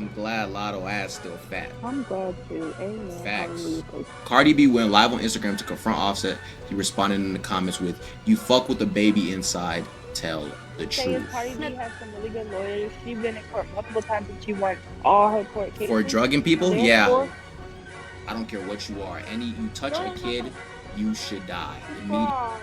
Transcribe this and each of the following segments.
I'm glad Lotto ass still fat. I'm glad too. Amen. Facts. Hallelujah. Cardi B went live on Instagram to confront Offset. He responded in the comments with, "You fuck with the baby inside. Tell the Say is truth." Cardi B has some really good lawyers. She's been in court multiple times and she won all her court For cases. drugging people, yeah. Therefore, I don't care what you are. You touch no, a no, no, kid, no. you should die. Immediately. Strong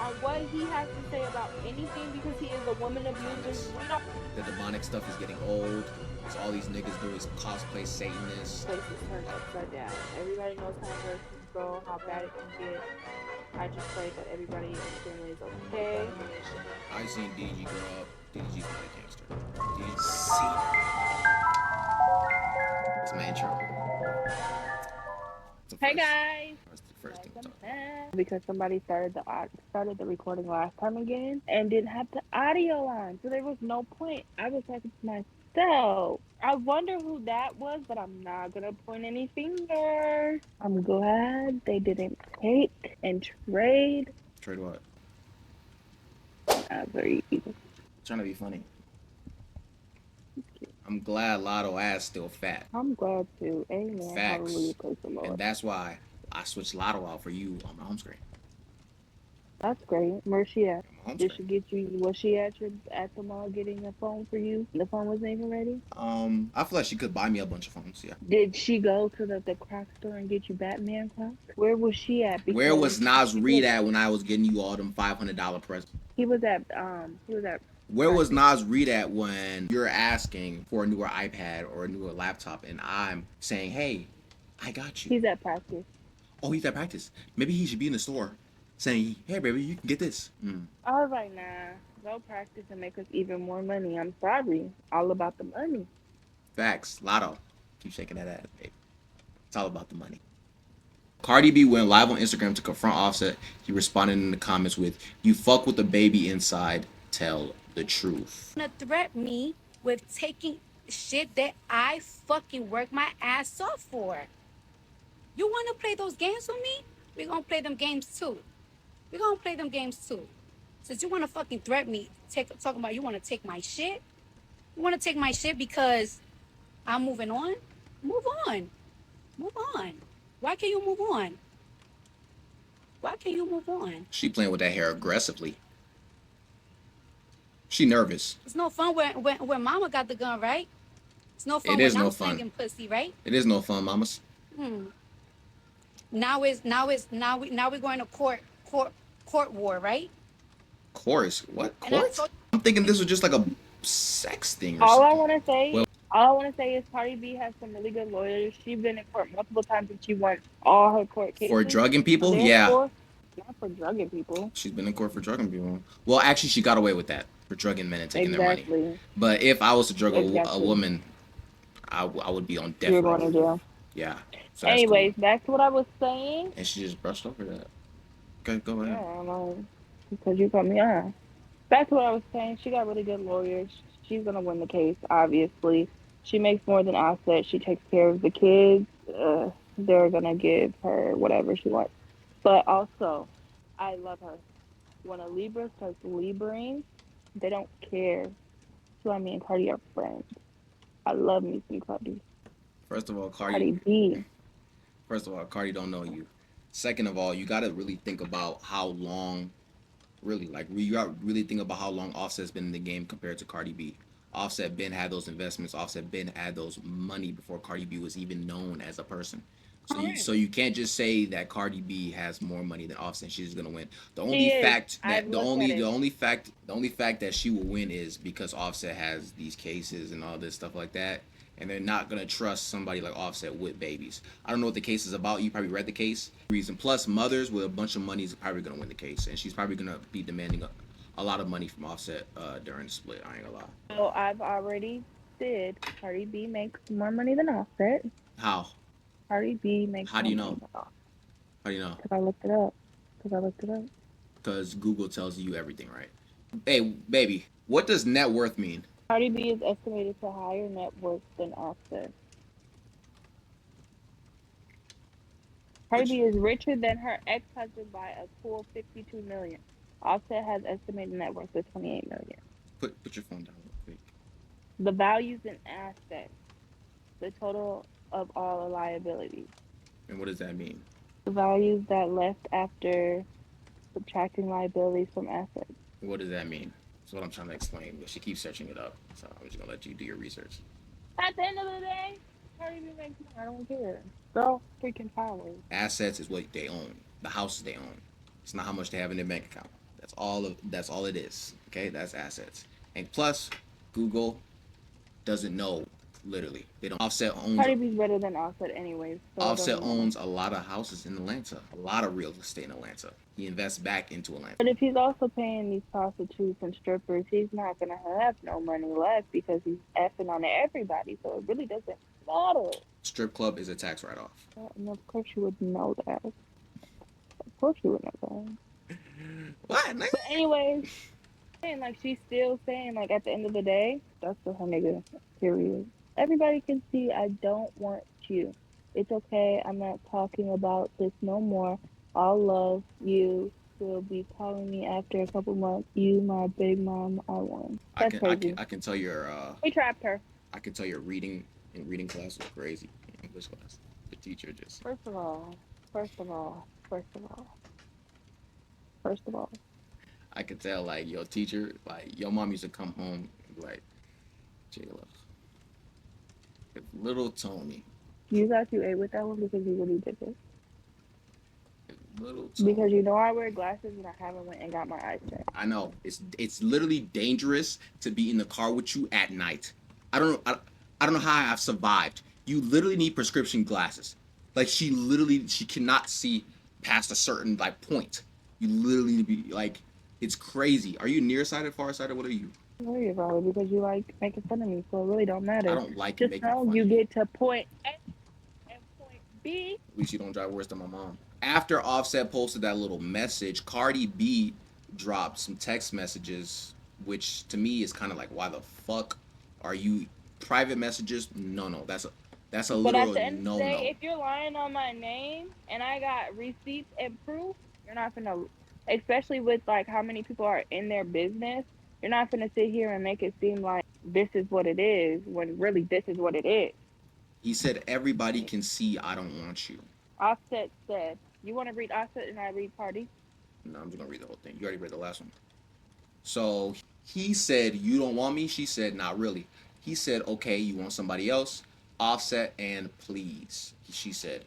on what he has to say about anything because he is a woman abuser. We don't. The demonic stuff is getting old. So all these niggas do is cosplay Satanists. Place is turned upside down. Everybody knows how worse can go, how bad it can get. I just pray that everybody in the family is okay. I seen DDG grow up. DDG's not a gangster. DDG. It's my intro. Hey guys. First thing Because somebody started the recording last time again and didn't have the audio on, so there was no point. I was talking to myself. I wonder who that was, but I'm not gonna point any fingers. I'm glad they didn't take and trade. Trade what? Very evil. Trying to be funny. I'm glad Lotto ass still fat. I'm glad too. Amen. Facts. Hallelujah. Praise the Lord. And that's why I switched Lotto out for you on my home screen. That's great. Where's she at? Home Did screen. she get you? Was she at the mall getting a phone for you? The phone wasn't even ready. I feel like she could buy me a bunch of phones. Yeah. Did she go to the Croc store and get you Batman Crocs? Where was she at? Where was Nas Reed at when I was getting you all them $500 presents? He was at Where was Nas Reed at when you're asking for a newer iPad or a newer laptop and I'm saying, "Hey, I got you." He's at practice. Oh, he's at practice. Maybe he should be in the store saying, "Hey, baby, you can get this." All right, now go practice and make us even more money. I'm sorry, all about the money. Facts. Lotto. Keep shaking that ass, baby. It's all about the money. Cardi B went live on Instagram to confront Offset. He responded in the comments with, "You fuck with the baby inside. Tell the truth." To threaten me with taking shit that I fucking work my ass off for. You want to play those games with me? We're going to play them games too. We're going to play them games too. Since you want to fucking threaten me, talking about you want to take my shit? You want to take my shit because I'm moving on? Move on. Move on. Why can't you move on? Why can't you move on? She playing with that hair aggressively. She nervous. It's no fun when mama got the gun, right? It's no fun It is when no I'm fun. slinging pussy, right? It is no fun, mamas. Now we're going to court war, right? Chorus? What? Court? I'm thinking this was just like a sex thing or All something. I want to say is Cardi B has some really good lawyers. She's been in court multiple times and she won all her court cases. For drugging people? Therefore, Yeah. not for drugging people. She's been in court for drugging people. Well, actually, she got away with that. For drugging men and taking their money. Exactly. But if I was to drug a Exactly. woman, I would be on death You're row. going to jail. Yeah. So that's Anyways, cool. back to what I was saying. And she just brushed over that. Okay, go I ahead. don't know, because you cut me off. Back to what I was saying. She got really good lawyers. She's gonna win the case. Obviously, she makes more than Offset. She takes care of the kids. They're gonna give her whatever she wants. But also, I love her. When a Libra starts Libraing, they don't care. So me and Cardi are friends. I love me some Cardi. First of all, Cardi B. First of all, Cardi don't know you. Second of all, you gotta really think about how long, you gotta really think about how long Offset's been in the game compared to Cardi B. Offset Ben had those investments. Offset Ben had those money before Cardi B was even known as a person. So you can't just say that Cardi B has more money than Offset. She's gonna win. The only fact that she will win is because Offset has these cases and all this stuff like that, and they're not gonna trust somebody like Offset with babies. I don't know what the case is about. You probably read the case. Reason plus mothers with a bunch of money is probably gonna win the case, and she's probably gonna be demanding a lot of money from Offset during the split. I ain't gonna lie. So I've already said Cardi B makes more money than Offset. How? Cardi B makes. How do you know? How do you know? Because I looked it up. Because Google tells you everything, right? Hey, baby, what does net worth mean? Cardi B is estimated to higher net worth than Offset. Cardi B is richer than her ex-husband by a cool $52 million. Offset has estimated net worth of $28 million. Put your phone down real quick. The values in assets. the total of all liabilities. And what does that mean? The values that left after subtracting liabilities from assets. What does that mean? That's what I'm trying to explain, but she keeps searching it up. So I'm just gonna let you do your research. At the end of the day, Cardi B makes money. I don't care. Girl, freaking power. Assets is what they own. The houses they own. It's not how much they have in their bank account. That's all it is. Okay, that's assets. And plus, Google doesn't know. Literally, they don't. Offset owns. Cardi B's better than Offset anyways. So Offset owns a lot of houses in Atlanta, a lot of real estate in Atlanta. He invests back into Atlanta. But if he's also paying these prostitutes and strippers, he's not gonna have no money left because he's effing on everybody. So it really doesn't matter. Strip club is a tax write-off. And of course you would know that. Of course you would know that. What? But anyways, and like she's still saying, like at the end of the day, that's for her nigga. Period. Everybody can see I don't want you. It's okay. I'm not talking about this no more. I'll love you. Will be calling me after a couple months. You, my big mom, I won. That's crazy. I can tell your We trapped her. I can tell your reading class was crazy. English class. The teacher just. First of all. I could tell like your teacher, like your mom used to come home and be like, Jayla, if little Tony. You thought you ate with that one because you really did it. Little Tony. Because you know I wear glasses and I haven't went and got my eyes checked. I know it's literally dangerous to be in the car with you at night. I don't know how I've survived. You literally need prescription glasses. Like she cannot see past a certain like point. You literally need to be like, it's crazy. Are you nearsighted, farsighted? What are you? Don't worry about it because you like making fun of me, so it really don't matter. I don't like just making know fun you of get to point A and point B. At least you don't drive worse than my mom. After Offset posted that little message, Cardi B dropped some text messages, which to me is kind of like, why the fuck are you private messages? No, that's a But at literal the end of no. the day, if you're lying on my name and I got receipts and proof, you're not gonna, especially with like how many people are in their business, you're not gonna sit here and make it seem like this is what it is when really this is what it is. He said everybody can see I don't want you. Offset said, you want to read Offset and I read Cardi? No, I'm just gonna read the whole thing. You already read the last one. So he said, you don't want me? She said, not really. He said, okay, you want somebody else? Offset and please. She said,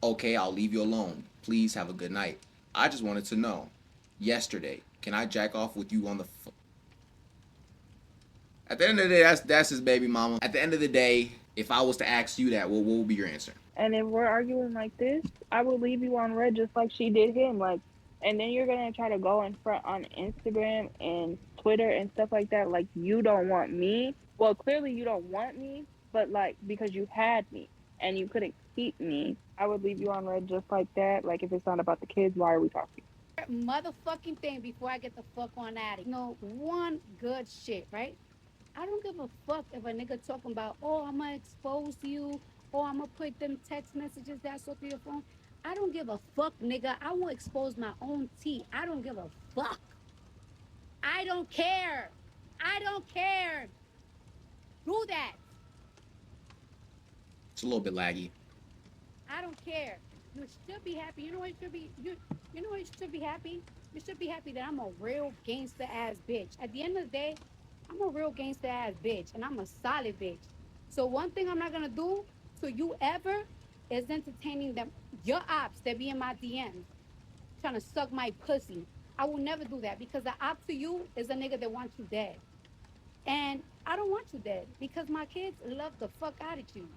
okay, I'll leave you alone. Please have a good night. I just wanted to know. Yesterday, can I jack off with you on the phone? At the end of the day, that's his baby mama. At the end of the day, if I was to ask you that, what would be your answer? And if we're arguing like this, I would leave you on red just like she did him. Like, and then you're gonna try to go in front on Instagram and Twitter and stuff like that. Like you don't want me. Well, clearly you don't want me, but like because you had me and you couldn't keep me, I would leave you on red just like that. Like if it's not about the kids, why are we talking? Motherfucking thing before I get the fuck on at it. No, one good shit, right? I don't give a fuck if a nigga talking about, oh, I'm gonna expose you, or I'm gonna put them text messages that's up your phone. I don't give a fuck, nigga. I will expose my own tea. I don't give a fuck. I don't care. I don't care. Do that. It's a little bit laggy. I don't care. You should be happy. You know what you should be? You know what you should be happy? You should be happy that I'm a real gangster ass bitch. At the end of the day, I'm a real gangster ass bitch, and I'm a solid bitch. So one thing I'm not gonna do to you ever is entertaining them, your ops that be in my DMs, trying to suck my pussy. I will never do that because the op to you is a nigga that wants you dead, and I don't want you dead because my kids love the fuck out of you.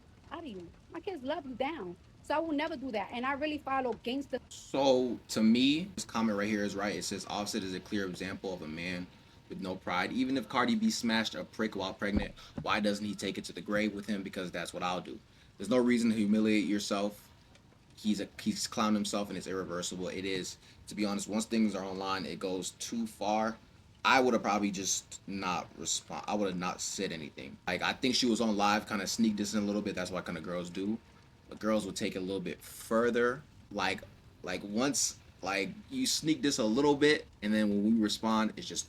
My kids love you down. So I will never do that, and I really follow gangster. So to me, this comment right here is right. It says Offset is a clear example of a man with no pride. Even if Cardi B smashed a prick while pregnant, why doesn't he take it to the grave with him? Because that's what I'll do. There's no reason to humiliate yourself. He's clowned himself, and it's irreversible. It is, to be honest. Once things are online, it goes too far. I would have probably just not respond. I would have not said anything. Like I think she was on live, kind of sneak this in a little bit. That's what kind of girls do. But girls will take it a little bit further. Like once like you sneak this a little bit, and then when we respond, it's just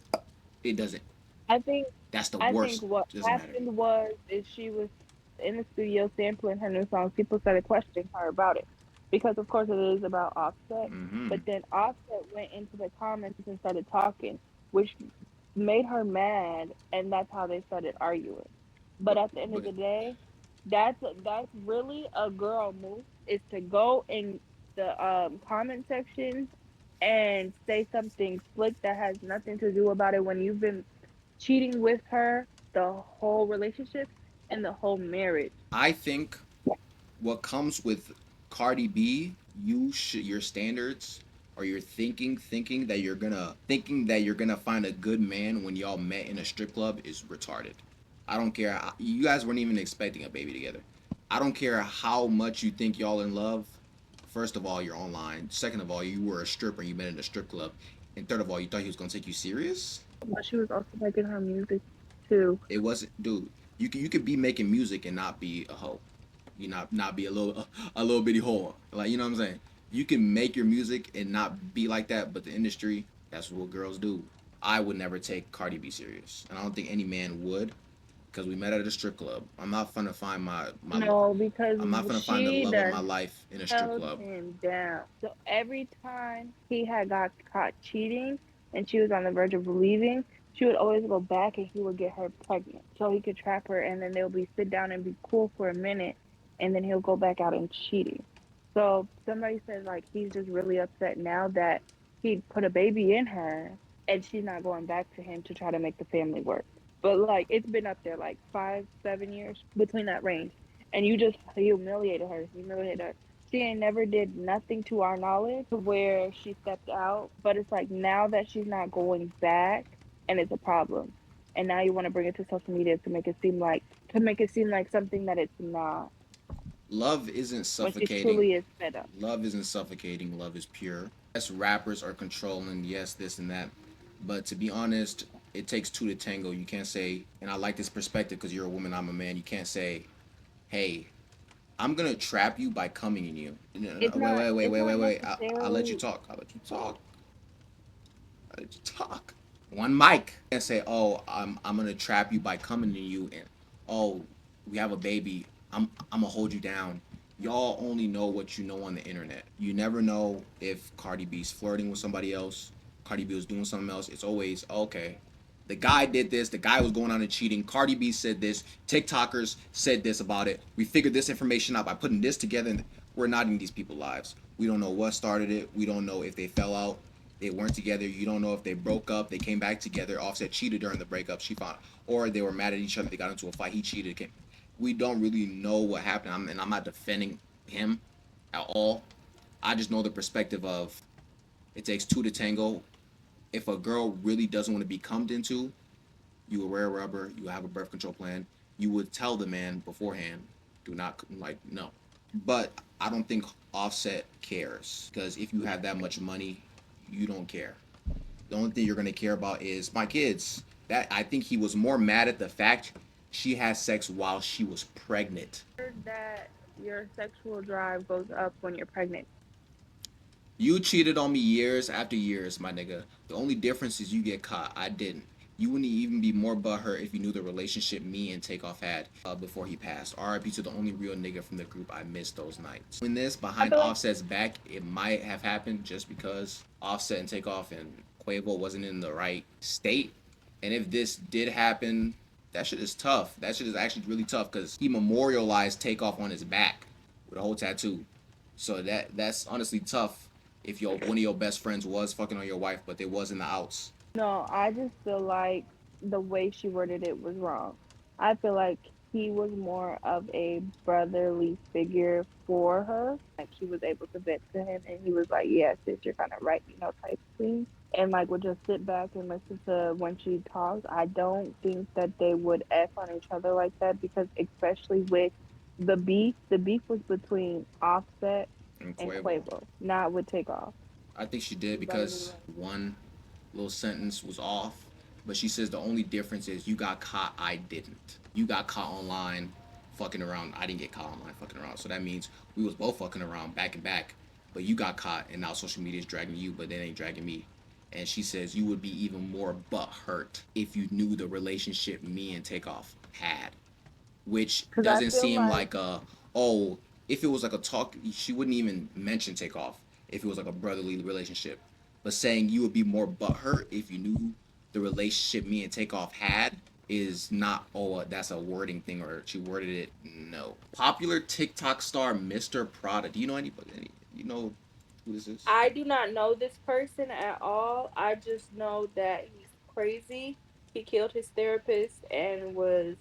it doesn't. I think That's the I worst. think what Doesn't happened matter. was is she was in the studio sampling her new songs, people started questioning her about it because, of course, it is about Offset. Mm-hmm. But then Offset went into the comments and started talking, which made her mad, and that's how they started arguing. But But at the end of but the day, that's really a girl move, is to go in the comment section and say something slick that has nothing to do about it when you've been cheating with her the whole relationship and the whole marriage. I think what comes with Cardi B, your standards or your thinking that you're gonna find a good man when y'all met in a strip club is retarded. I don't care. You guys weren't even expecting a baby together. I don't care how much you think y'all in love. First of all, you're online. Second of all, you were a stripper and you met in a strip club. And third of all, you thought he was gonna take you serious? But she was also making her music too. It wasn't, dude. You could be making music and not be a hoe. You not be a little bitty whore. Like, you know what I'm saying? You can make your music and not be like that, but the industry, that's what girls do. I would never take Cardi B serious, and I don't think any man would, because we met at a strip club. I'm not gonna find No, because I'm not gonna find the she love of my done life in a strip held club. him down. So every time he had got caught cheating and she was on the verge of leaving, she would always go back and he would get her pregnant so he could trap her, and then they'll be sit down and be cool for a minute, and then he'll go back out and cheating. So somebody said like he's just really upset now that he put a baby in her and she's not going back to him to try to make the family work. But like it's been up there like 5, 7 years between that range, and you just humiliated her. She ain't never did nothing to our knowledge to where she stepped out. But it's like now that she's not going back, and it's a problem. And now you want to bring it to social media to make it seem like something that it's not, Love isn't when she suffocating. truly is fed up. Love isn't suffocating. Love is pure. Yes, rappers are controlling. Yes, this and that. But to be honest, it takes two to tango. You can't say, and I like this perspective because you're a woman, I'm a man. You can't say, hey, I'm gonna trap you by coming in you. No, no, It's no, wait, not. wait, wait, It's wait, not wait, wait. I'll let you necessarily. talk. I'll let you talk. I'll let you talk. One mic. And say, oh, I'm gonna trap you by coming in you, and oh, we have a baby. I'm gonna hold you down. Y'all only know what you know on the internet. You never know if Cardi B's flirting with somebody else. Cardi B was doing something else. It's always okay. The guy did this. The guy was going on and cheating. Cardi B said this. TikTokers said this about it. We figured this information out by putting this together. And we're not in these people's lives. We don't know what started it. We don't know if they fell out. They weren't together. You don't know if they broke up. They came back together. Offset cheated during the breakup. She found, or they were mad at each other. They got into a fight. He cheated. We don't really know what happened. And I'm not defending him at all. I just know the perspective of it takes two to tango. If a girl really doesn't want to be cummed into, you will wear rubber, you have a birth control plan, you would tell the man beforehand, do not, like, no. But I don't think Offset cares, because if you have that much money, you don't care. The only thing you're gonna care about is my kids. That, I think he was more mad at the fact she had sex while she was pregnant. Heard that your sexual drive goes up when you're pregnant. You cheated on me years after years, my nigga. The only difference is you get caught. I didn't. You wouldn't even be more butthurt if you knew the relationship me and Takeoff had before he passed. RIP to the only real nigga from the group. I missed those nights. When this I behind feel like Offset's back, it might have happened just because Offset and Takeoff and Quavo wasn't in the right state. And if this did happen, that shit is tough. That shit is actually really tough because he memorialized Takeoff on his back with a whole tattoo. So that's honestly tough if one of your best friends was fucking on your wife, but they was in the outs. no, I just feel like the way she worded it was wrong. I feel like he was more of a brotherly figure for her. Like he was able to vent to him and he was like, "Yeah, sis, you're kind of right," type thing. And like would just sit back and listen to when she talks. I don't think that they would F on each other like that because especially with the beef was between Offset And and Quavo, Quavo, not with Takeoff. I think she did Anybody knew because that? one little sentence was off, but she says the only difference is you got caught, I didn't. You got caught online fucking around. I didn't get caught online fucking around. So that means we was both fucking around back and back, but you got caught and now social media is dragging you, but it ain't dragging me. And she says you would be even more butt hurt if you knew the relationship me and Takeoff had. which Because I doesn't feel seem like like oh, if it was like a talk, she wouldn't even mention takeoff if it was like a brotherly relationship. But saying you would be more butthurt if you knew the relationship me and takeoff had is not, oh, that's a wording thing or she worded it. No. Popular TikTok star Mr. Prada. Do you know anybody? You know who this is? I do not know this person at all. I just know that he's crazy. He killed his therapist and was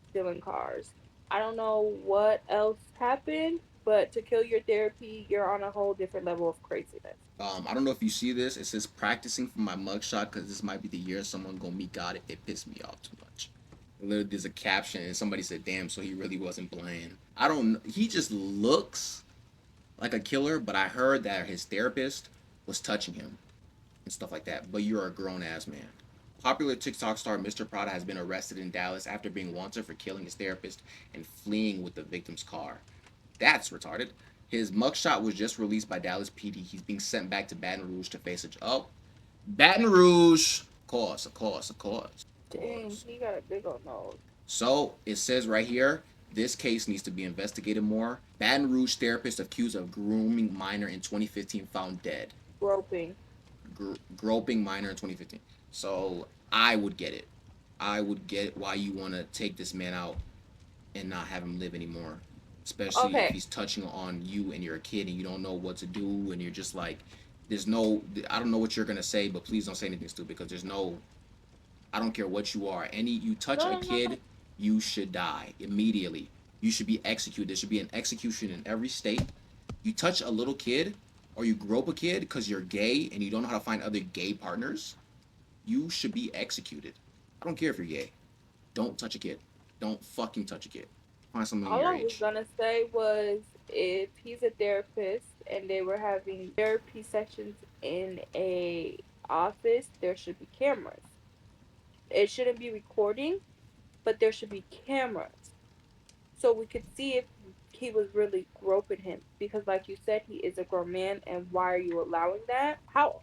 stealing cars. I don't know what else happened, but to kill your therapy, you're on a whole different level of craziness. I don't know if you see this. It says practicing for my mugshot because this might be the year someone gonna meet God if they piss me off too much. Literally, there's a caption and somebody said, "Damn, so he really wasn't playing." I don't. He just looks like a killer, but I heard that his therapist was touching him and stuff like that. But you're a grown ass man. Popular TikTok star Mr. Prada has been arrested in Dallas after being wanted for killing his therapist and fleeing with the victim's car. That's retarded. His mugshot was just released by Dallas PD. He's being sent back to Baton Rouge to face a Baton Rouge. Of course, of course, of course. Dang, he got a big old nose. So it says right here, this case needs to be investigated more. Baton Rouge therapist accused of grooming minor in 2015 found dead. Groping. Groping minor in 2015. So I would get it. I would get why you want to take this man out and not have him live anymore. Especially if he's touching on you and you're a kid and you don't know what to do and you're just like, there's no, I don't know what you're going to say, but please don't say anything stupid because there's no, I don't care what you are. You touch a kid, you should die immediately. You should be executed. There should be an execution in every state. You touch a little kid or you grope a kid because you're gay and you don't know how to find other gay partners, you should be executed. I don't care if you're gay. Don't touch a kid. Don't fucking touch a kid. Find someone All your I was age. gonna say was if he's a therapist and they were having therapy sessions in a office, there should be cameras. It shouldn't be recording, but there should be cameras so we could see if he was really groping him. Because, like you said, he is a grown man, and why are you allowing that? How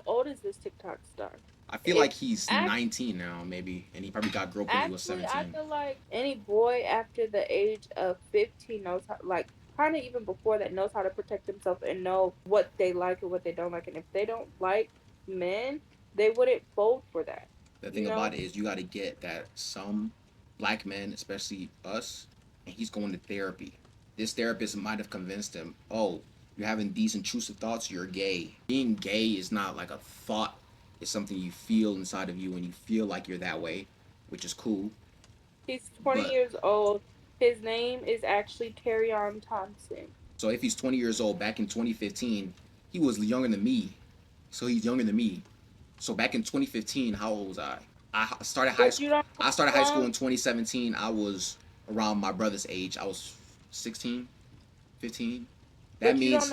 old is this TikTok star? I feel like he's 19 now, maybe, and he probably got groped when he was Actually, I 17. feel like any boy after the age of 15 knows how, like, kind of even before that, knows how to protect himself and know what they like and what they don't like. And if they don't like men, they wouldn't vote for that. The thing about it is you got to get that some black men, especially us, and he's going to therapy. This therapist might have convinced him, oh, you're having these intrusive thoughts, you're gay. Being gay is not like a thought. It's something you feel inside of you and you feel like you're that way, which is cool. He's 20 years old. His name is actually Terrion Thompson. So if he's 20 years old, back in 2015, he was younger than me. So he's younger than me. So back in 2015, how old was I? I started high school. I started high school in 2017. I was around my brother's age. I was 16, 15. That means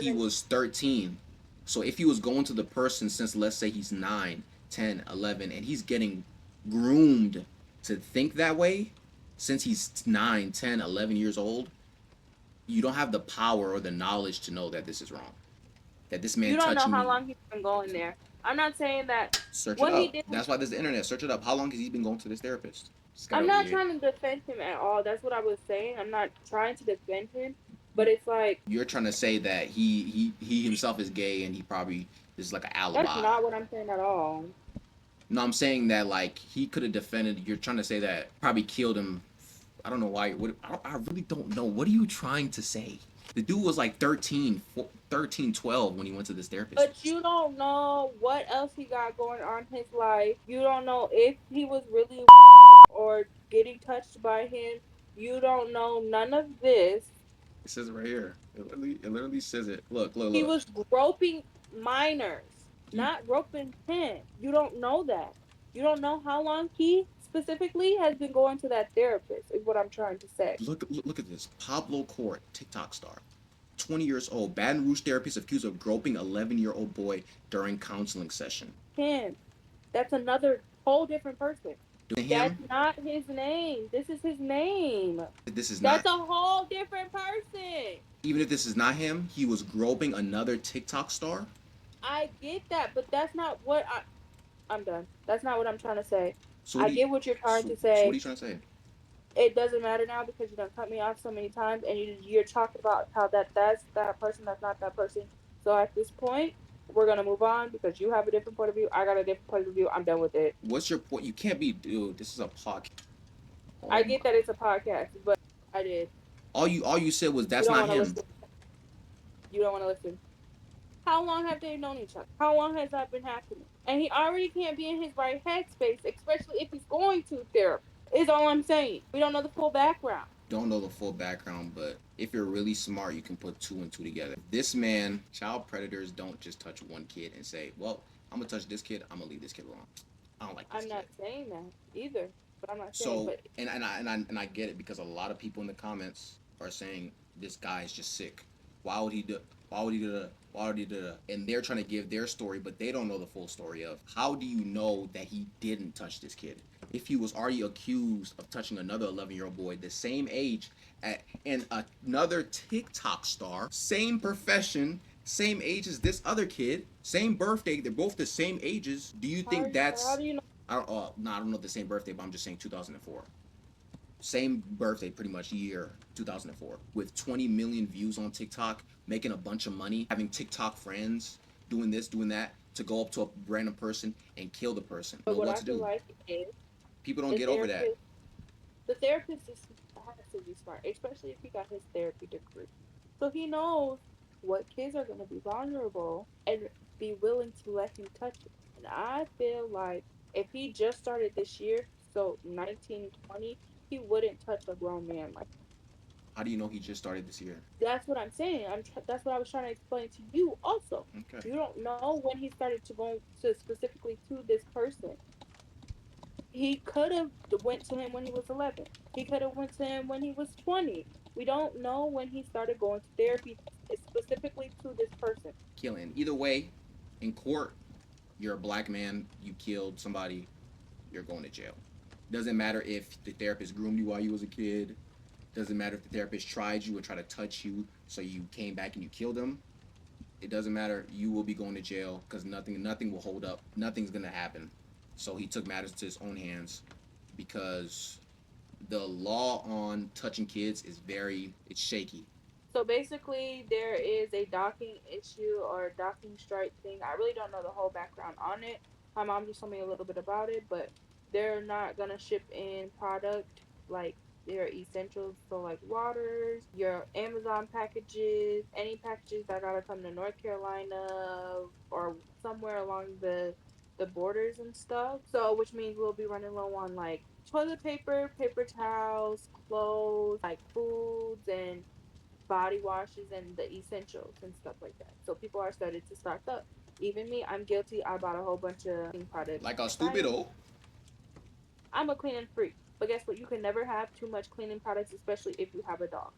he was 13. So if he was going to the person since, let's say, he's 9, 10, 11, and he's getting groomed to think that way since he's 9, 10, 11 years old, you don't have the power or the knowledge to know that this is wrong. That this man touching you. You don't know how long he's been going there. I'm not saying that. Search it up. That's why there's the internet. Search it up. How long has he been going to this therapist? I'm not trying to defend him at all. That's what I was saying. I'm not trying to defend him. But it's like, you're trying to say that he himself is gay and he probably is like an alibi. That's not what I'm saying at all. No, I'm saying that like he could have defended. You're trying to say that probably killed him. I don't know why. I really don't know. What are you trying to say? The dude was like 13, 12 when he went to this therapist. But you don't know what else he got going on in his life. You don't know if he was really or getting touched by him. You don't know none of this. It says it right here. It literally says it. Look. He was groping minors, not groping him. You don't know that. You don't know how long he specifically has been going to that therapist, is what I'm trying to say. Look at this. Pablo Court, TikTok star. 20 years old. Baton Rouge therapist accused of groping 11-year-old boy during counseling session. Him. That's another whole different person. That's not his name. This is his name. That's a whole different person. Even if this is not him, he was groping another TikTok star? I get that, but that's not what I'm done. That's not what I'm trying to say. So I get what you're trying to so what are say. you trying to say? It doesn't matter now because you done cut me off so many times, and you're talking about how that's that person, that's not that person. So at this point, we're gonna move on because you have a different point of view. I got a different point of view. I'm done with it. What's your point? You can't be, dude. This is a podcast. I Oh get my! that it's a podcast, but I did. All you said was You that's don't not want to him. listen. You don't want to listen. How long have they known each other? How long has that been happening? And he already can't be in his right headspace, especially if he's going to therapy. Is all I'm saying. We don't know the full background. Don't know the full background, but if you're really smart, you can put two and two together. This man, child predators don't just touch one kid and say, "Well, I'm gonna touch this kid. I'm gonna leave this kid alone. I don't like this I'm not kid." saying that either. But I'm not saying. So, But and I get it because a lot of people in the comments are saying this guy is just sick. Why would he do? Why would he do that? Why would he do that? And they're trying to give their story, but they don't know the full story of how do you know that he didn't touch this kid? If he was already accused of touching another 11-year-old boy the same age and another TikTok star, same profession, same age as this other kid, same birthday, they're both the same ages. Do you think how that's do you know? I don't no, I don't know the same birthday, but I'm just saying 2004. Same birthday, pretty much year 2004, with 20 million views on TikTok, making a bunch of money, having TikTok friends, doing this, doing that, to go up to a random person and kill the person. But Know what what I to feel do. like is People don't the get over that. therapist. The therapist has to be smart, especially if he got his therapy degree. So he knows what kids are going to be vulnerable and be willing to let him touch it. And I feel like if he just started this year, so 1920, he wouldn't touch a grown man like that. How do you know he just started this year? That's what I'm saying. That's what I was trying to explain to you also. Okay. You don't know when he started to go to specifically to this person. He could have went to him when he was 11. He could have went to him when he was 20. We don't know when he started going to therapy specifically to this person. Killing. Either way, in court, you're a black man, you killed somebody, you're going to jail. Doesn't matter if the therapist groomed you while you was a kid. Doesn't matter if the therapist tried you and tried to touch you, so you came back and you killed him. It doesn't matter. You will be going to jail because nothing will hold up. Nothing's gonna happen. So he took matters to his own hands because the law on touching kids is it's shaky. So basically, there is a docking issue or a docking strike thing. I really don't know the whole background on it. My mom just told me a little bit about it, but they're not gonna ship in product like their essentials, so like waters, your Amazon packages, any packages that gotta come to North Carolina or somewhere along the borders and stuff. So which means we'll be running low on like toilet paper, paper towels, clothes, like foods and body washes and the essentials and stuff like that. So people are starting to stock up. Even me, I'm guilty. I bought a whole bunch of cleaning products. Like a I am stupido. I'm a cleaning freak. But guess what? You can never have too much cleaning products, especially if you have a dog.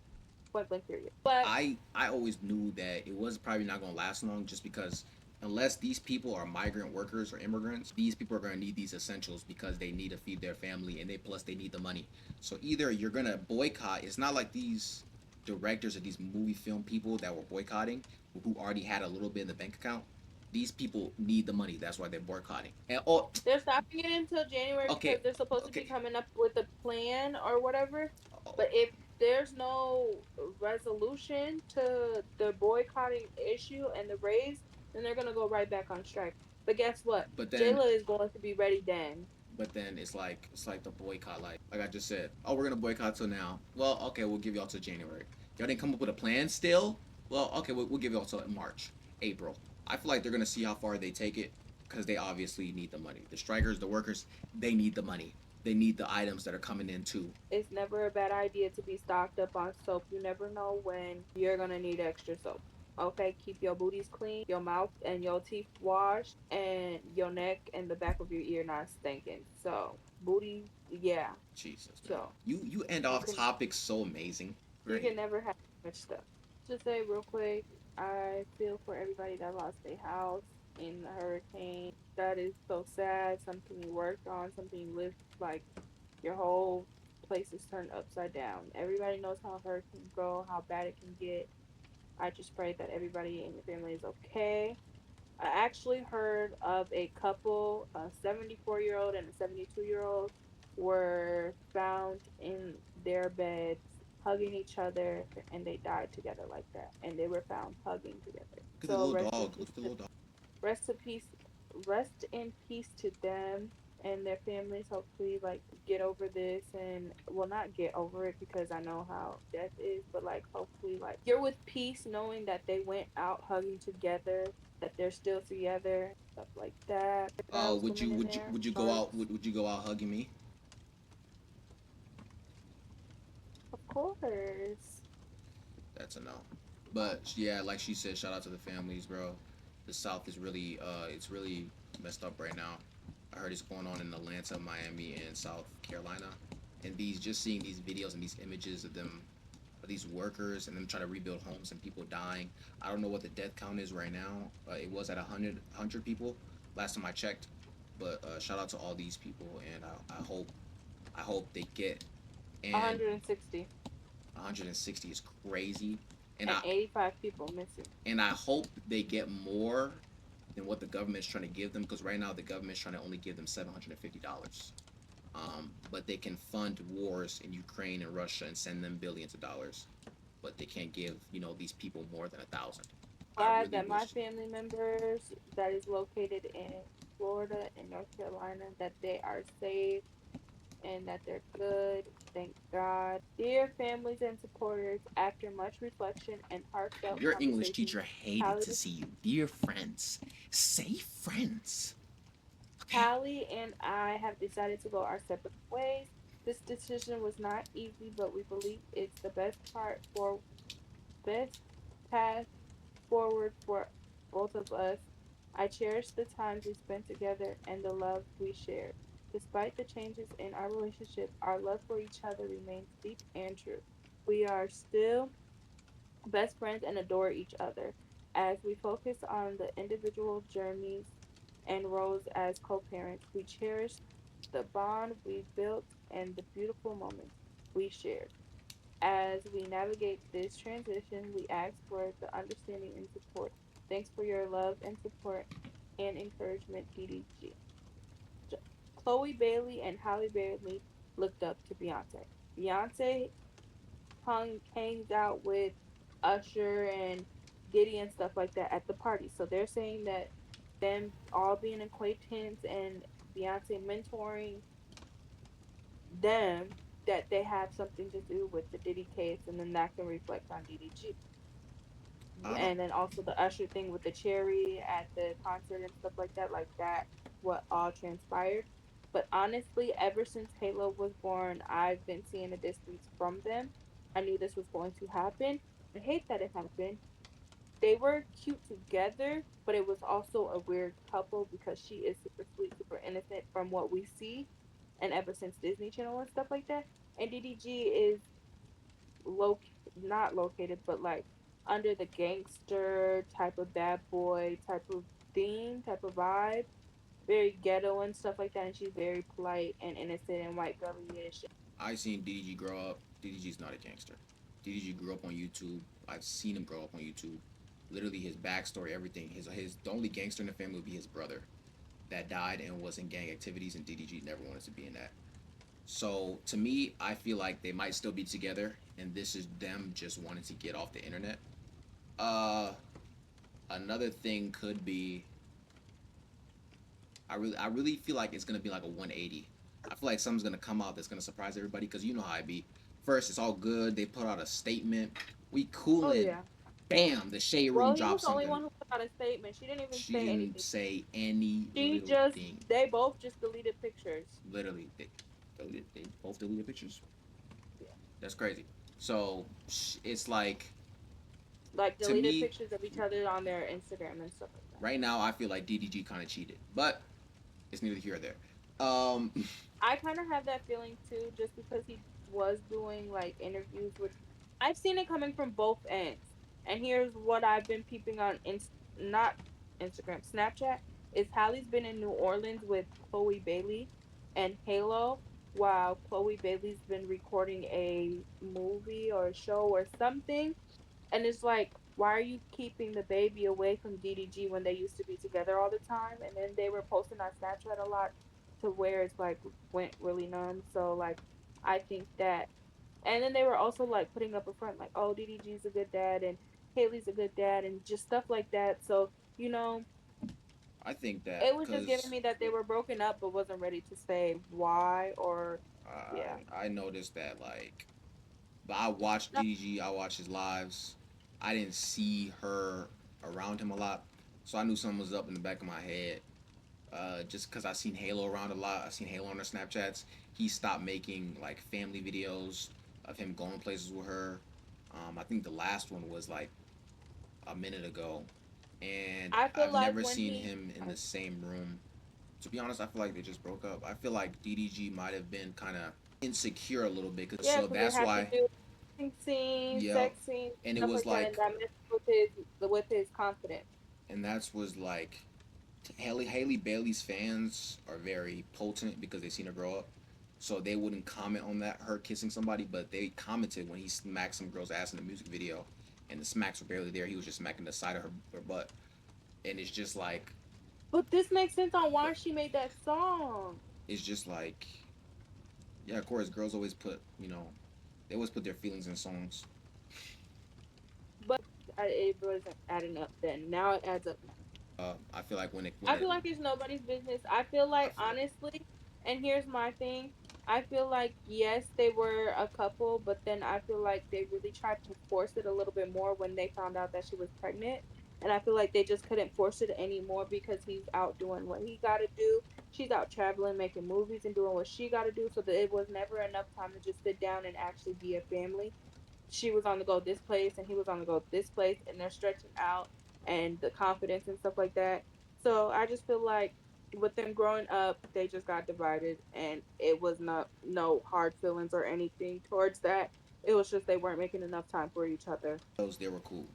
Point blank period. But I always knew that it was probably not gonna last long just because unless these people are migrant workers or immigrants, these people are gonna need these essentials because they need to feed their family and they need the money. So either you're gonna boycott. It's not like these directors or these movie film people that were boycotting who already had a little bit in the bank account. These people need the money. That's why they're boycotting. And oh, they're stopping it until January because okay, they're supposed to be okay. coming up with a plan or whatever. Oh, But if there's no resolution to the boycotting issue and the raise, then they're gonna go right back on strike. But guess what? but then Jayla is going to be ready then. it's like the boycott. Like I just said, oh, we're gonna boycott till now. Well, okay, we'll give y'all till January. Y'all didn't come up with a plan still. Well, okay, we'll give y'all till March, April. I feel like they're gonna see how far they take it because they obviously need the money. The strikers, the workers, they need the money. They need the items that are coming in too. It's never a bad idea to be stocked up on soap. You never know when you're gonna need extra soap. Okay, keep your booties clean, your mouth and your teeth washed, and your neck and the back of your ear not stinking. So booty, yeah. Jesus, man, So you end you off can topics so amazing. you can Great. never have too much stuff. Just say real quick, I feel for everybody that lost their house in the hurricane. That is so sad. Something you worked on, something you lived like your whole place is turned upside down. Everybody knows how hurricanes go, how bad it can get. I just pray that everybody in your family is okay. I actually heard of a couple, a 74-year-old and a 72-year-old, were found in their beds hugging each other and they died together like that. And they were found hugging together. Look at the So little dog. Look at the little dog. rest in peace, rest in peace to them and their families. Hopefully, like get over this and well, not get over it because I know how death is, but like hopefully, like you're with peace, knowing that they went out hugging together, that they're still together, stuff like that. What else Would went you in would you there? would you go out? Sharks, Would you go out hugging me? of course. That's a no. But yeah, like she said, shout out to the families, bro. The South is really it's really messed up right now. I heard it's going on in Atlanta, Miami, and South Carolina. And these just seeing these videos and these images of them of these workers and them trying to rebuild homes and people dying. I don't know what the death count is right now. It was at 100 people last time I checked. But shout out to all these people, and I hope they get. And 160 160 is crazy, and and 85 people missing. I hope they get more than what the government's trying to give them, because right now the government's trying to only give them $750. But they can fund wars in Ukraine and Russia and send them billions of dollars, but they can't give these people more than 1,000. I Glad really that my wish. family members that is located in Florida and North Carolina that they are safe and that they're good. Thank God. Dear families and supporters, after much reflection and heartfelt Your English conversations, teacher hated Hallie, to see you. Dear friends, say friends. Okay. Hallie and I have decided to go our separate ways. This decision was not easy, but we believe it's the best path forward for both of us. I cherish the times we spent together and the love we shared. Despite the changes in our relationship, our love for each other remains deep and true. We are still best friends and adore each other. As we focus on the individual journeys and roles as co parents, we cherish the bond we built and the beautiful moments we shared. As we navigate this transition, we ask for the understanding and support. Thanks for your love and support and encouragement, DDG. Chloe Bailey and Halle Bailey looked up to Beyonce. Beyonce hangs out with Usher and Diddy and stuff like that at the party. So they're saying that them all being acquaintance and Beyonce mentoring them, that they have something to do with the Diddy case, and then that can reflect on DDG. I don't know. And then also the Usher thing with the cherry at the concert and stuff like that, what all transpired. But honestly, ever since Halo was born, I've been seeing a distance from them. I knew this was going to happen. I hate that it happened. They were cute together, but it was also a weird couple because she is super sweet, super innocent from what we see, and ever since Disney Channel and stuff like that. And DDG is loc not located, but like under the gangster type of bad boy type of theme, type of vibe. Very ghetto and stuff like that, and she's very polite and innocent and white girly-ish. I seen DDG grow up. DDG's not a gangster. DDG grew up on YouTube. I've seen him grow up on YouTube. Literally his backstory, everything. His the only gangster in the family would be his brother that died and was in gang activities, and DDG never wanted to be in that. So to me, I feel like they might still be together, and this is them just wanting to get off the internet. Uh, Another thing could be I really feel like it's gonna be like a 180. I feel like something's gonna come out that's gonna surprise everybody, because you know how I be. First, it's all good. They put out a statement. We Oh coolin'. yeah. Bam! The shade room Well, he was dropped the only something. one who put out a statement. She didn't even She say didn't anything. say any She little just, thing. they both just deleted pictures. Literally, they both deleted pictures. Yeah. That's crazy. So it's like, Like to deleted me, pictures of each other on their Instagram and stuff like that. right now, I feel like DDG kind of cheated, but it's neither here or there. Um, I kind of have that feeling too, just because he was doing like interviews with. I've seen it coming from both ends, and here's what I've been peeping on not Instagram, Snapchat. Is Hallie's been in New Orleans with Chloe Bailey and Halo, while Chloe Bailey's been recording a movie or a show or something, and it's like why are you keeping the baby away from DDG when they used to be together all the time? And then they were posting on Snapchat a lot to where it's like went really numb. So like I think that, and then they were also like putting up a front like, oh, DDG's a good dad and Haley's a good dad and just stuff like that. So, I think that it was just giving because me that they were broken up but wasn't ready to say why or yeah. I noticed that like, but I watched No, DDG. I watched his lives. I didn't see her around him a lot, so I knew something was up in the back of my head. Just because I seen Halo around a lot, I seen Halo on her Snapchats. He stopped making like family videos of him going places with her. I think the last one was like a minute ago, and I feel I've like never when seen he him in the same room. To be honest, I feel like they just broke up. I feel like DDG might have been kind of insecure a little bit, yeah, so because it that's had to why. do with scenes, Yep, sex scenes, and it stuff was like that, and like, that messed with his confidence. and that's was like, Haley Bailey's fans are very potent because they seen her grow up, so they wouldn't comment on that her kissing somebody, but they commented when he smacked some girl's ass in the music video, and the smacks were barely there. He was just smacking the side of her butt, and it's just like, But this makes sense on why she made that song. it's just like, yeah, of course, girls always put, they always put their feelings in songs. But it wasn't adding up then. Now it adds up now. I feel like when I it, feel like it's nobody's business. I feel I like feel like honestly, and here's my thing. I feel like yes, they were a couple, but then I feel like they really tried to force it a little bit more when they found out that she was pregnant. And I feel like they just couldn't force it anymore because he's out doing what he got to do. She's out traveling, making movies, and doing what she got to do. So that it was never enough time to just sit down and actually be a family. She was on the go this place and he was on the go this place, and they're stretching out and the confidence and stuff like that. So I just feel like with them growing up, they just got divided, and it was not no hard feelings or anything towards that. It was just they weren't making enough time for each other. those they were cool.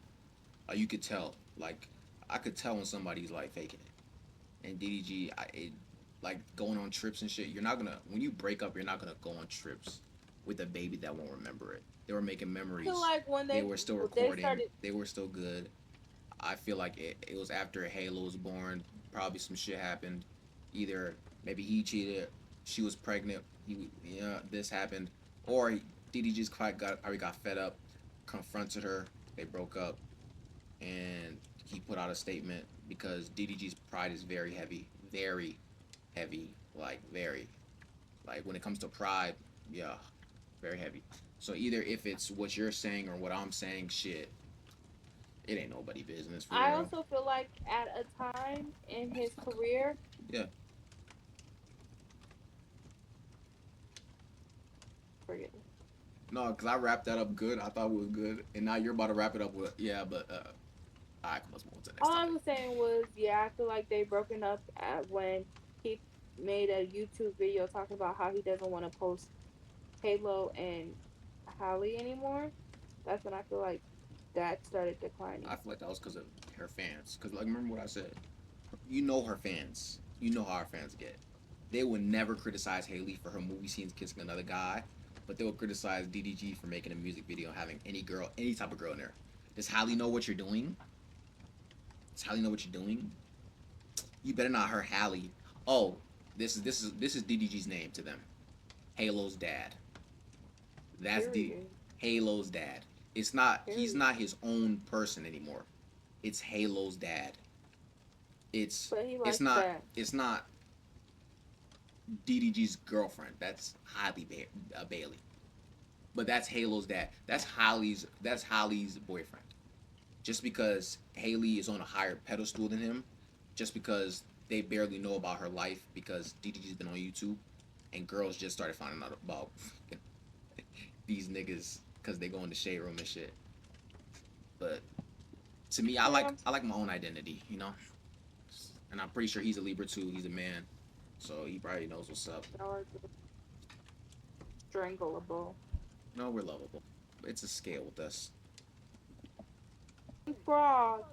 You could tell, like, I could tell when somebody's like faking it. And DDG, like going on trips and shit. You're not gonna when you break up, you're not gonna go on trips with a baby that won't remember it. They were making I feel memories. like when They were still they recording. started, They were still good. I feel like it was after Halo was born. Probably some shit happened. Either maybe he cheated, she was pregnant. This happened, or DDG's quite got probably got fed up, confronted her. They broke up, and he put out a statement because DDG's pride is very heavy, like very, like when it comes to pride, yeah, very heavy. So either if it's what you're saying or what I'm saying, shit, it ain't nobody business for I real. also feel like at a time in his career, Yeah. forget it. No, because I wrapped that up good. I thought it was good, and now you're about to wrap it up with yeah. But all right, let's move on to the next All I topic. was saying was, yeah, I feel like they broken up at when he made a YouTube video talking about how he doesn't want to post Halo and Halle anymore. That's when I feel like that started I declining. feel like that was because of her fans. Because like remember what I said. You know her fans. You know how our fans get. They would never criticize Haley for her movie scenes kissing another guy, but they would criticize DDG for making a music video and having any girl, any type of girl in there. Does Haley know what you're doing? Does Haley know what you're doing? You better not hurt Haley. Oh, this is DDG's name to them. Halo's dad. That's the Period. Halo's dad. It's not. He's Period. not his own person anymore. It's Halo's dad. It's But he it's likes not. that. It's not DDG's girlfriend. That's Bailey. But that's Halo's dad. That's Holly's boyfriend. Just because Haley is on a higher pedestal than him, just because they barely know about her life because DDG's been on YouTube, and girls just started finding out about these niggas because they go in the shade room and shit. But to me, I like Yeah. I like my own identity, and I'm pretty sure he's a Libra too. He's a man, so he probably knows what's up. Or strangleable. No, we're lovable. It's a scale with us. Frog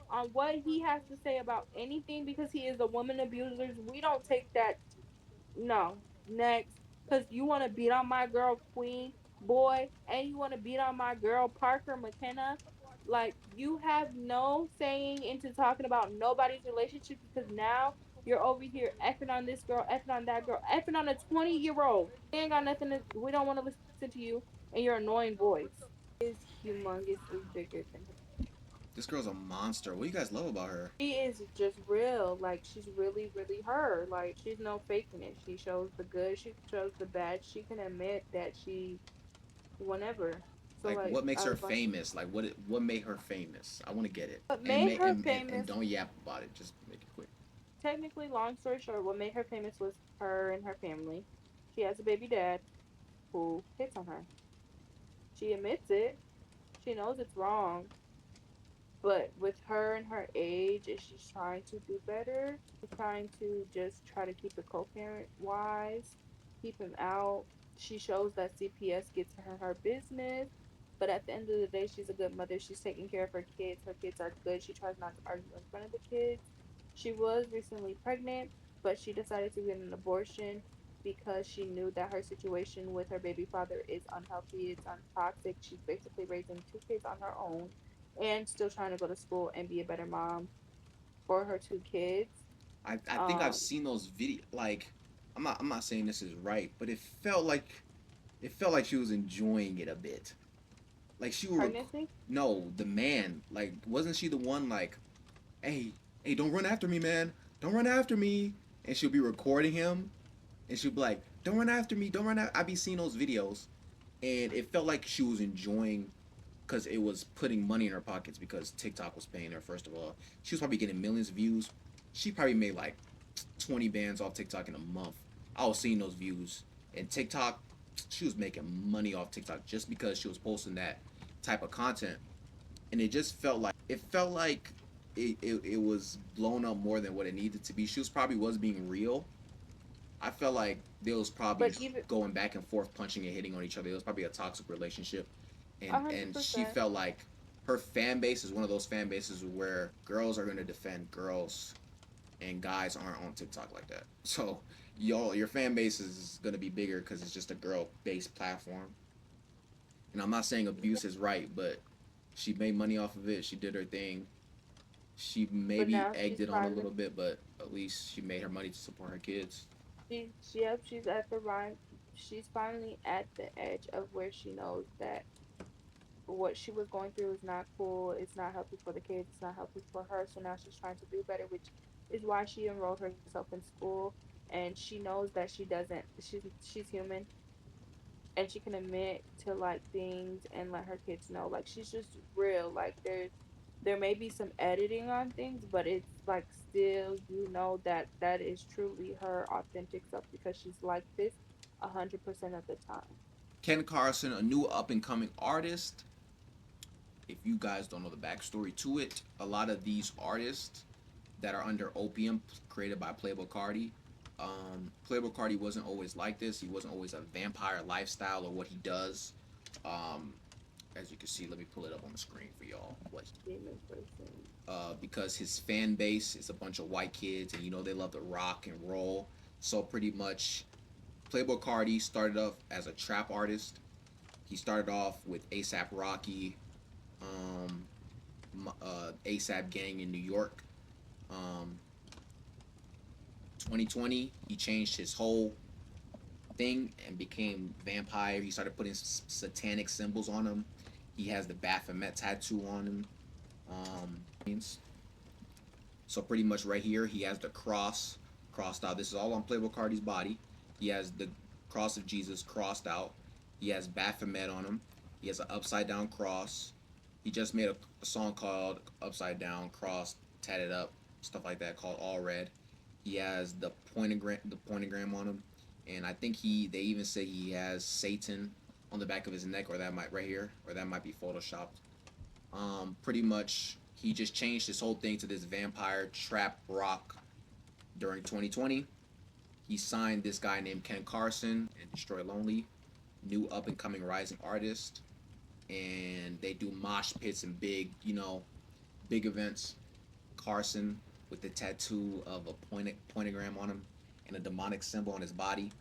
on what he has to say about anything because he is a woman abuser. We don't take that. No. Next. Because you want to beat on my girl, Queen, boy, and you want to beat on my girl, Parker McKenna. Like, you have no saying into talking about nobody's relationship because now you're over here effing on this girl, effing on that girl, effing on a 20-year-old. We ain't got nothing to, we don't want to listen to you and your annoying voice. Is humongously bigger than him. This girl's a monster. What do you guys love about her? She is just real. Like, she's really, really her. Like, she's no faking it. She shows the good, she shows the bad. She can admit that she, whenever. So, Like, like, what makes I her was like, famous? Like, what made her famous? I want to get it. what And, made her and famous, don't yap about it. Just make it quick. technically, long story short, what made her famous was her and her family. She has a baby dad who hits on her. She admits it. She knows it's wrong. But with her and her age, is she's trying to do better. She's trying to just try to keep it co-parent wise, keep him out. She shows that CPS gets her business, but at the end of the day, she's a good mother. She's taking care of her kids. Her kids are good. She tries not to argue in front of the kids. She was recently pregnant, but she decided to get an abortion because she knew that her situation with her baby father is unhealthy. It's untoxic. She's basically raising two kids on her own and still trying to go to school and be a better mom for her two kids. I think I've Um, seen those video. Like, I'm not saying this is right, but it felt like she was enjoying it a bit. Like she would Pregnancy. no, the man, like, wasn't she the one, like, hey, hey, don't run after me, man, don't run after me, and she'll be recording him, and she'll be like, don't run after me, don't run after. I be seeing those videos, and it felt like she was enjoying because it was putting money in her pockets because TikTok was paying her. First of all, she was probably getting millions of views. She probably made like 20 bands off TikTok in a month. I was seeing those views, and TikTok, she was making money off TikTok just because she was posting that type of content, and it felt like it was blown up more than what it needed to be. She was probably was being real. I felt like there was probably But even going back and forth, punching and hitting on each other. It was probably a toxic relationship, a and hundred she percent, felt like her fan base is one of those fan bases where girls are going to defend girls and guys aren't on TikTok like that. So your fan base is going to be bigger because it's just a girl based platform. And I'm not saying abuse is right, but she made money off of it. She did her thing. She but maybe now egged she's it on a little finally bit, but at least she made her money to support her kids. yep, she's at the right. She's finally at the edge of where she knows that what she was going through is not cool. It's not healthy for the kids. It's not healthy for her. So now she's trying to do better, which is why she enrolled herself in school. And she knows that she doesn't. She's human and she can admit to like things and let her kids know like she's just real. Like there may be some editing on things, but it's like still that that is truly her authentic self because she's like this 100% of the time. Ken Carson, a new up and coming artist. If you guys don't know the backstory to it, a lot of these artists that are under opium created by Playboy Cardi. Playboy Cardi wasn't always like this. He wasn't always a vampire lifestyle or what he does. Um, as you can see, let me pull it up on the screen for y'all. Demon person. Because his fan base is a bunch of white kids, and they love to rock and roll. So pretty much, Playboy Cardi started off as a trap artist. He started off with ASAP Rocky, um, ASAP Gang in New York. Um, 2020, he changed his whole thing and became vampire. He started putting satanic symbols on him. He has the Baphomet tattoo on him. Um, so pretty much right here, he has the cross crossed out. This is all on Playboy Cardi's body. He has the cross of Jesus crossed out. He has Baphomet on him. He has an upside down cross. He just made a song called Upside Down Cross, tatted up, stuff like that, called All Red. He has the pointagram on him, and I think they even say he has Satan on the back of his neck, or that might right here, or that might be photoshopped. Pretty much, he just changed his whole thing to this vampire trap rock during 2020. He signed this guy named Ken Carson and Destroy Lonely, new up and coming rising artist, and they do mosh pits and big events. Carson with the tattoo of a pointagram on him and a demonic symbol on his body.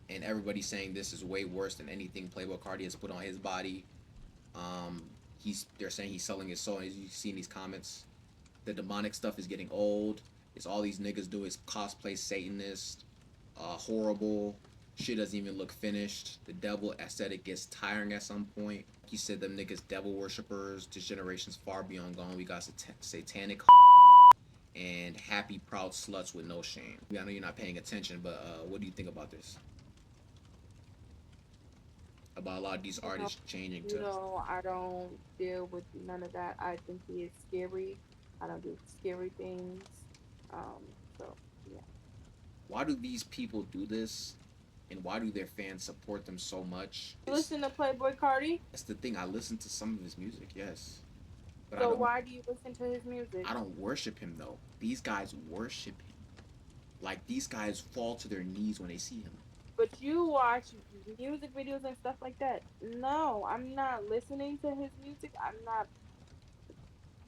And everybody's saying this is way worse than anything Playboy Cardi has put on his body. Um, they're saying he's selling his soul. And as you see in these comments, the demonic stuff is getting old. It's all these niggas do is cosplay Satanist, horrible. Shit doesn't even look finished. The devil aesthetic gets tiring at some point. He said them niggas devil worshippers. This generation's far beyond gone. We got satanic and happy proud sluts with no shame. I know you're not paying attention, but what do you think about this? About a lot of these You know, artists changing you to. know, I don't deal with none of that. I think he is scary. I don't do scary things. So yeah. Why do these people do this? And why do their fans support them so much? Listen to Playboy Cardi. That's the thing. I listen to some of his music, yes, but So why do you listen to his music? I don't worship him though. These guys worship him. Like these guys fall to their knees when they see him. But you watch music videos and stuff like that. No, I'm not listening to his music. I'm not.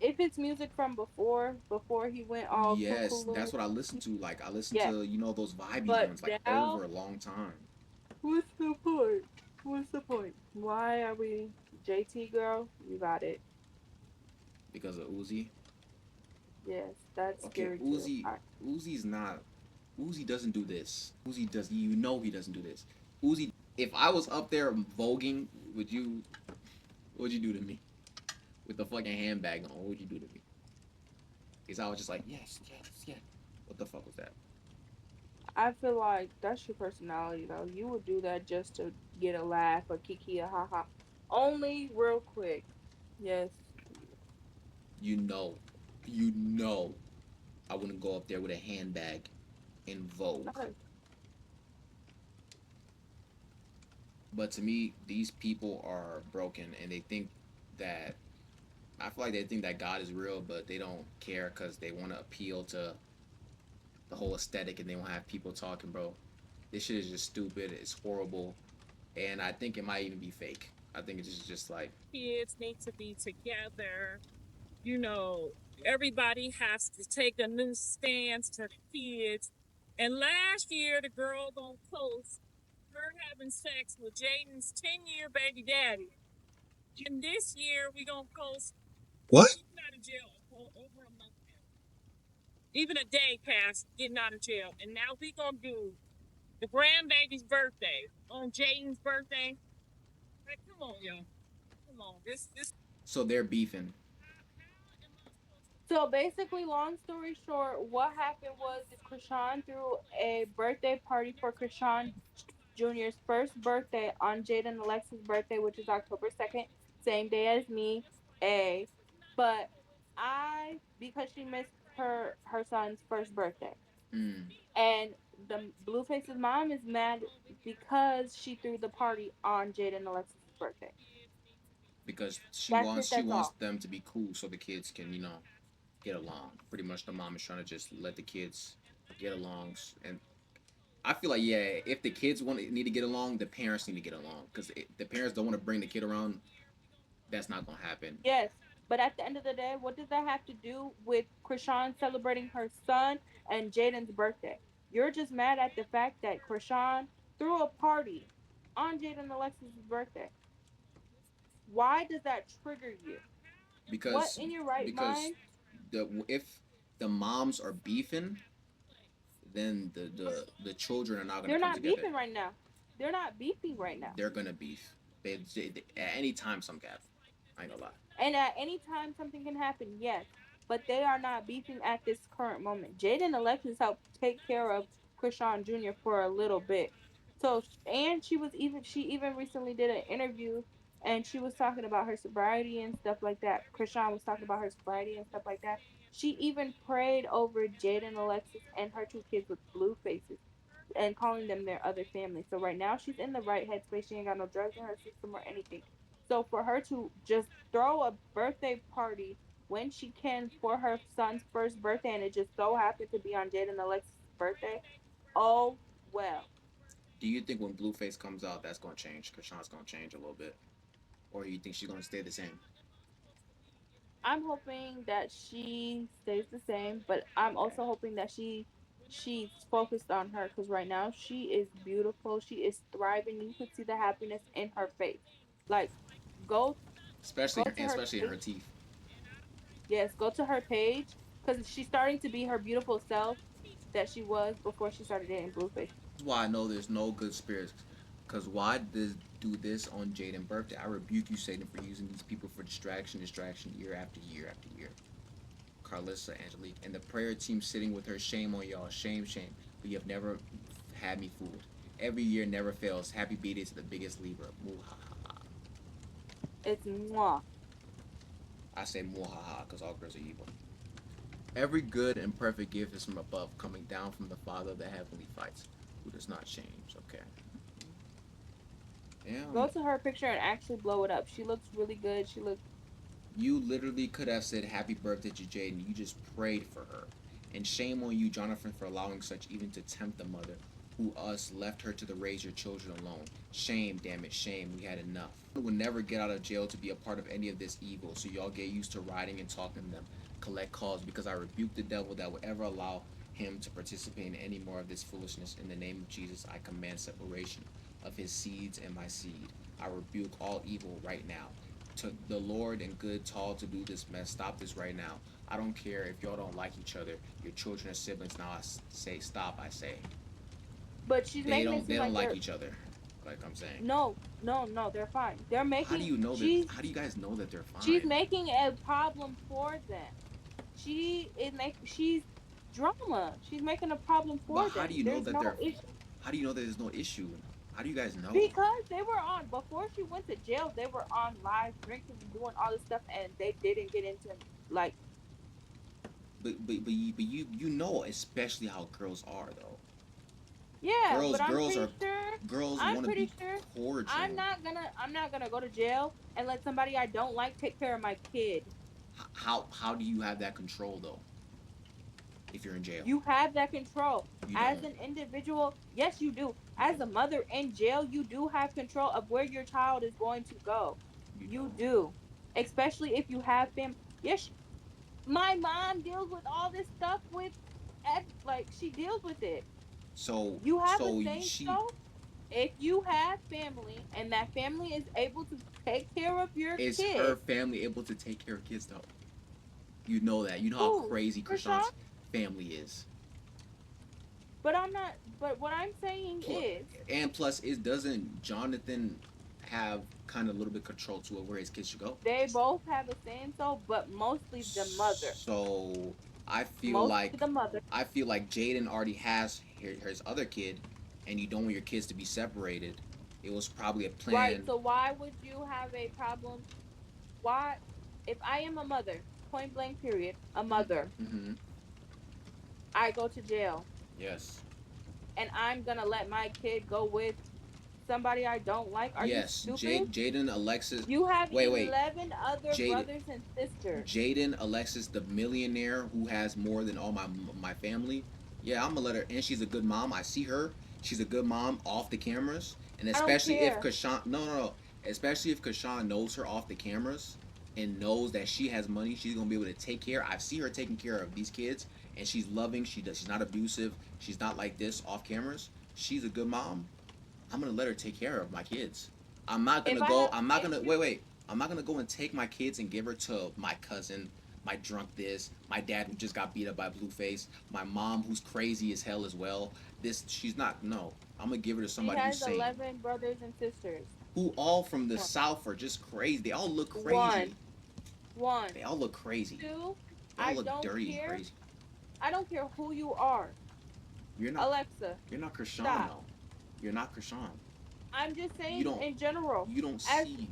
If it's music from before he went all Yes, cuckoo, that's what I listen to. Like I listen yes. to those vibey But ones like now, over a long time what's the point? What's the point? Why are we JT girl? You got it. because of Uzi. Yes, that's Okay, scary too. Uzi's not. Uzi doesn't do this. Uzi does. You know he doesn't do this. Uzi. If I was up there voguing, would you? What'd you do to me with the fucking handbag on? What would you do to me? Because I was just like, yes, yes, yes. What the fuck was that? I feel like that's your personality though. You would do that just to get a laugh or kiki a ha ha. Only real quick. Yes. You know, you know, I wouldn't go up there with a handbag in Vogue. Not a, But to me, these people are broken, and they think that I feel like they think that God is real, but they don't care because they want to appeal to the whole aesthetic, and they want to have people talking, bro. This shit is just stupid. It's horrible, and I think it might even be fake. I think it's just like kids need to be together. You know, everybody has to take a new stance to the kids. And last year, the girl gonna post her having sex with Jaden's 10-year baby daddy. And this year, we gonna post What? getting out of jail over a month now. Even a day past getting out of jail. And now we gonna do the grandbaby's birthday on Jaden's birthday. Like, come on, y'all. Come on. This. so they're beefing so basically, long story short, what happened was is Krishan threw a birthday party for Krishan Jr.'s first birthday on Jaden Alexa's birthday, which is October 2nd, same day as me. A, but because she missed her son's first birthday, mm, and the Blueface's mom is mad because she threw the party on Jaden Alexis' birthday. because That's it. she That's wants all. them to be cool so the kids can get along. Pretty much, the mom is trying to just let the kids get along, and I feel like yeah, if the kids need to get along, the parents need to get along because the parents don't want to bring the kid around. That's not gonna happen. Yes, but at the end of the day, what does that have to do with Krishan celebrating her son and Jaden's birthday? You're just mad at the fact that Krishan threw a party on Jaden Alexis' birthday. Why does that trigger you? What because in your right because mind? the if the moms are beefing, then the children are not gonna They're come not together. beefing right now. They're not beefing right now. They're gonna beef. At any time some gap. I ain't gonna lie. And at any time, something can happen, yes. But they are not beefing at this current moment. Jaden Alexis helped take care of Krishan Jr. for a little bit. So, and she even recently did an interview and she was talking about her sobriety and stuff like that. Krishan was talking about her sobriety and stuff like that. She even prayed over Jaden Alexis and her two kids with blue faces and calling them their other family. So right now she's in the right headspace. She ain't got no drugs in her system or anything. So for her to just throw a birthday party when she can for her son's first birthday and it just so happened to be on Jaden Alexis' birthday, oh well. Do you think when Blueface comes out, that's gonna change? Krishan's gonna change a little bit, or you think she's gonna stay the same? I'm hoping that she stays the same, but I'm Okay. also hoping that she's focused on her because right now she is beautiful. She is thriving. You could see the happiness in her face. Like, go. especially Go to her especially in her page. teeth. Yes, go to her page because she's starting to be her beautiful self that she was before she started dating Blueface. This is why I know there's no good spirits. Cause why do this on Jaden's birthday? I rebuke you, Satan, for using these people for distraction, year after year after year. Carlissa, Angelique, and the prayer team sitting with her. Shame on y'all, shame, shame. But you have never had me fooled. Every year never fails. Happy B-Day to the biggest Libra. Muhaha. It's moi. I say muhaha because all girls are evil. Every good and perfect gift is from above, coming down from the Father of the heavenly fights, who does not change. Okay. Go Damn. to her picture and actually blow it up. She looks really good. She looks. You literally could have said happy birthday to Jaden. You just prayed for her. And shame on you, Jonathan, for allowing such even to tempt the mother, who us left her to the raise your children alone. Shame, damn it, shame. We had enough. I would never get out of jail to be a part of any of this evil, so y'all get used to riding and talking to them. Collect calls because I rebuke the devil that would ever allow him to participate in any more of this foolishness. In the name of Jesus, I command separation of his seeds and my seed. I rebuke all evil right now. To the Lord and good tall to do this mess. Stop this right now. I don't care if y'all don't like each other. Your children are siblings. Now I say stop. I say But she's making it they seem don't like like each other. Like I'm saying. no, no, no. They're fine. They're How do making. you know that? How do you guys know that they're She's fine? making a problem for them. She's drama. She's making a problem But for how them. do you know There's that no they're? issue How do you know that there's no issue? How do you guys know? because they were on before she went to jail. They were on live drinking and doing all this stuff, and they didn't get into like. But you know especially how girls are though. Yeah, Girls but I'm girls pretty are sure. girls I'm want to pretty be sure. cordial. I'm not gonna go to jail and let somebody I don't like take care of my kid. How do you have that control though? If you're in jail, You have that control. you As don't. an individual, yes, you do. You As a don't. mother in jail, you do have control of where your child is going to go. You You don't. do. Especially if you have family. Yes, my mom deals with all this stuff with, like, she deals with it. So You have a so say she so. If you have family and that family is able to take care of your is her kid, family able to take care of kids though? You know that. You know how who? crazy Krishan? Krishan's family is. But I'm not, but what I'm saying Plus, is, and plus, it doesn't Jonathan have kind of a little bit control to it where his kids should go. they both have a saying so, but mostly the mother. So Mostly the mother. I feel like Jaden already has his other kid, and you don't want your kids to be separated. It was probably a Right. plan. So why would you have a problem? Why, if I am a mother, point blank period, a mother, Mm-hmm. I go to jail Yes. and I'm gonna let my kid go with somebody I don't like? Are you Yes. stupid? Jaden Alexis. You have Wait. 11 other Jaden. brothers and sisters. Jaden Alexis, the millionaire who has more than all my family. Yeah, I'm gonna let her. And she's a good mom. I see her. She's a good mom off the cameras, and I don't especially if care. Kashawn. No. Especially if Kashawn knows her off the cameras and knows that she has money, she's gonna be able to take care. I see her taking care of these kids, and she's loving. She's not abusive. She's not like this off cameras. She's a good mom. I'm gonna let her take care of my kids. I'm not If gonna I go. have I'm an not gonna issue, wait. I'm not gonna go and take my kids and give her to my cousin, my drunk this, my dad who just got beat up by Blueface, my mom who's crazy as hell as well. She's not. No, I'm gonna give her to she somebody who's has sane. 11 brothers and sisters. Who all from the One. south are just crazy. They all look One. crazy. One. They all look crazy. Two, They all I look don't dirty and care. crazy. I don't care who you are. You're not. Alexa, You're not Krishan stop. though. You're not Krishan. I'm just You saying don't. in general. You don't As see.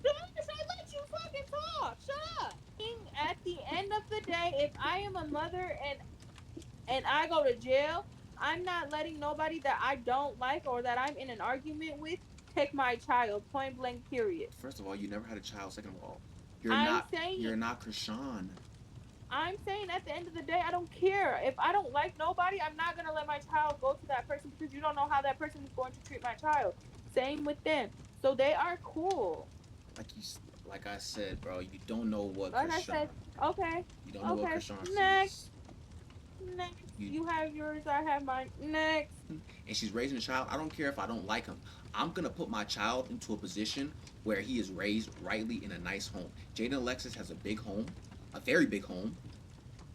I let you fucking talk. Shut up. At the end of the day, if I am a mother and I go to jail, I'm not letting nobody that I don't like or that I'm in an argument with take my child. Point blank. Period. First of all, you never had a child. Second of all, you're I'm not. saying You're not Krishan. I'm saying at the end of the day, I don't care. If I don't like nobody, I'm not gonna let my child go to that person because you don't know how that person is going to treat my child. Same with them. So they are cool. Like you, like I said, bro. You don't know what Like I Krishan. said, okay, You don't know what okay. Krishan Next, sees. next. You You have yours, I have mine. Next. and she's raising a child. I don't care if I don't like him. I'm gonna put my child into a position where he is raised rightly in a nice home. Jaden Alexis has a big home, a very big home.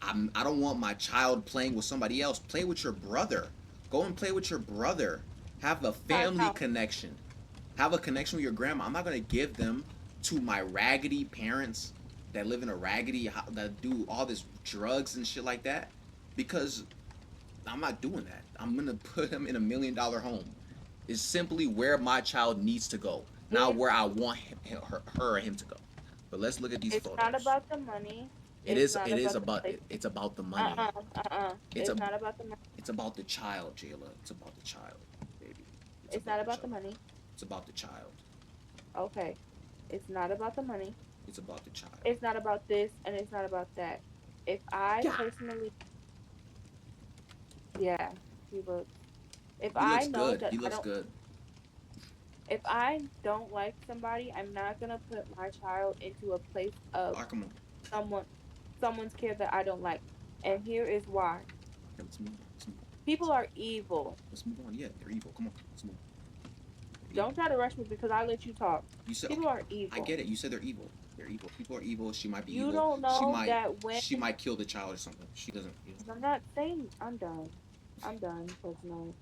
I don't want my child playing with somebody else. Play with your brother. Go and play with your brother. Have a family connection. Have a connection with your grandma. I'm not gonna give them to my raggedy parents that live in a raggedy that do all this drugs and shit like that, because I'm not doing that. I'm gonna put him in $1 million home. It's simply where my child needs to go, not where I want her or him to go. But let's look at these It's photos. not about the money. It's about the money. It's not about the money. It's about the child, Jayla. It's about the child, baby. It's not about the money. It's about the child. Okay. It's not about the money. It's about the child. It's not about this and it's not about that. If I personally, yeah, he looks. If He I looks know good. that He I looks don't, good. if I don't like somebody, I'm not gonna put my child into a place of come on. someone's care that I don't like. And here is why. Okay, let's move on. Let's move on. People are evil. Let's move on. Yeah, they're evil. Come on. Let's move on. Don't try to rush me because I let you talk. You said people are evil. I get it. You said they're evil. They're evil. People are evil. She might be you evil. You don't know that when she might kill the child or something. She doesn't. I'm not saying I'm done. I'm done, personally.